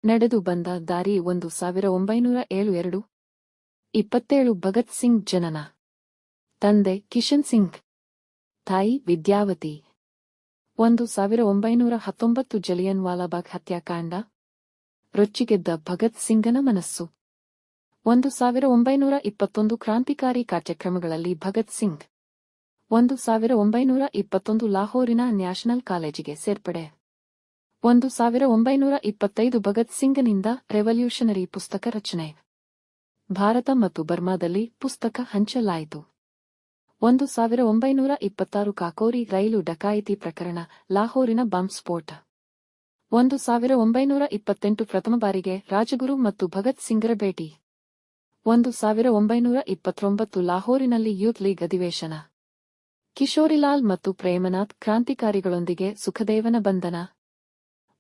ನಡೆದು ಬಂದ ದಾರಿ 1907 27 ಭಗತ್ ಸಿಂಗ್ ಜನನ. ತಂದೆ ಕಿಶನ್ ಸಿಂಗ್, ತಾಯಿ ವಿದ್ಯಾವತಿ. 1919 ಜಲಿಯನ್ ವಾಲಾಬಾಗ್ ಹತ್ಯಾಕಾಂಡ. ರೊಚ್ಚಿಗೆದ್ದ ಭಗತ್ ಸಿಂಗನ ಮನಸ್ಸು. 1921 ಕ್ರಾಂತಿಕಾರಿ ಕಾರ್ಯಕ್ರಮಗಳಲ್ಲಿ ಭಗತ್ ಸಿಂಗ್. 1921 ಲಾಹೋರಿನ ನ್ಯಾಷನಲ್ ಕಾಲೇಜಿಗೆ ಸೇರ್ಪಡೆ. 1925 ಭಗತ್ ಸಿಂಗನಿಂದ ರೆವಲ್ಯೂಷನರಿ ಪುಸ್ತಕ ರಚನೆ. ಭಾರತ ಮತ್ತು ಬರ್ಮಾದಲ್ಲಿ ಪುಸ್ತಕ ಹಂಚಲಾಯಿತು. 1926 ಕಾಕೋರಿ ರೈಲು ಡಕಾಯಿತಿ ಪ್ರಕರಣ, ಲಾಹೋರಿನ ಬಾಂಬ್ ಸ್ಫೋಟ. 1928 ಪ್ರಥಮ ಬಾರಿಗೆ ರಾಜಗುರು ಮತ್ತು ಭಗತ್ ಸಿಂಗರ ಭೇಟಿ. 1929 ಲಾಹೋರಿನಲ್ಲಿ ಯೂತ್ ಲೀಗ್ ಅಧಿವೇಶನ. ಕಿಶೋರಿಲಾಲ್ ಮತ್ತು ಪ್ರೇಮನಾಥ್ ಕ್ರಾಂತಿಕಾರಿಗಳೊಂದಿಗೆ ಸುಖದೇವನ ಬಂಧನ.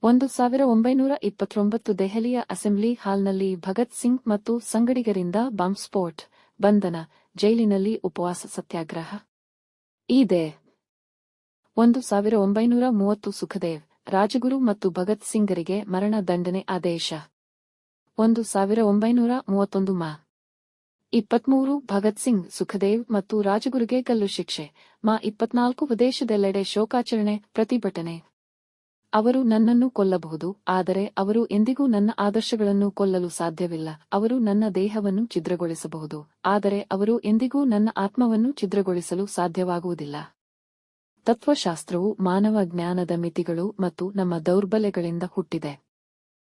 1929 ದೆಹಲಿಯ ಅಸೆಂಬ್ಲಿ ಹಾಲ್ನಲ್ಲಿ ಭಗತ್ ಸಿಂಗ್ ಮತ್ತು ಸಂಗಡಿಗರಿಂದ ಬಾಂಬ್ ಸ್ಫೋಟ್, ಬಂಧನ, ಜೈಲಿನಲ್ಲಿ ಉಪವಾಸ ಸತ್ಯಾಗ್ರಹ. ಇದೆ. 1930 ಸುಖದೇವ್, ರಾಜಗುರು ಮತ್ತು ಭಗತ್ ಸಿಂಗರಿಗೆ ಮರಣ ದಂಡನೆ ಆದೇಶ. 1931 ಮಾ. 23 ಭಗತ್ ಸಿಂಗ್, ಸುಖದೇವ್ ಮತ್ತು ರಾಜಗುರುಗೆ ಗಲ್ಲು ಶಿಕ್ಷೆ. ಮಾ 24 ದೇಶದೆಲ್ಲೆಡೆ ಶೋಕಾಚರಣೆ, ಪ್ರತಿಭಟನೆ. ಅವರು ನನ್ನನ್ನು ಕೊಲ್ಲಬಹುದು, ಆದರೆ ಅವರು ಎಂದಿಗೂ ನನ್ನ ಆದರ್ಶಗಳನ್ನು ಕೊಲ್ಲಲು ಸಾಧ್ಯವಿಲ್ಲ. ಅವರು ನನ್ನ ದೇಹವನ್ನು ಛಿದ್ರಗೊಳಿಸಬಹುದು, ಆದರೆ ಅವರು ಎಂದಿಗೂ ನನ್ನ ಆತ್ಮವನ್ನು ಛಿದ್ರಗೊಳಿಸಲು ಸಾಧ್ಯವಾಗುವುದಿಲ್ಲ. ತತ್ವಶಾಸ್ತ್ರವು ಮಾನವ ಜ್ಞಾನದ ಮಿತಿಗಳು ಮತ್ತು ನಮ್ಮ ದೌರ್ಬಲ್ಯಗಳಿಂದ ಹುಟ್ಟಿದೆ.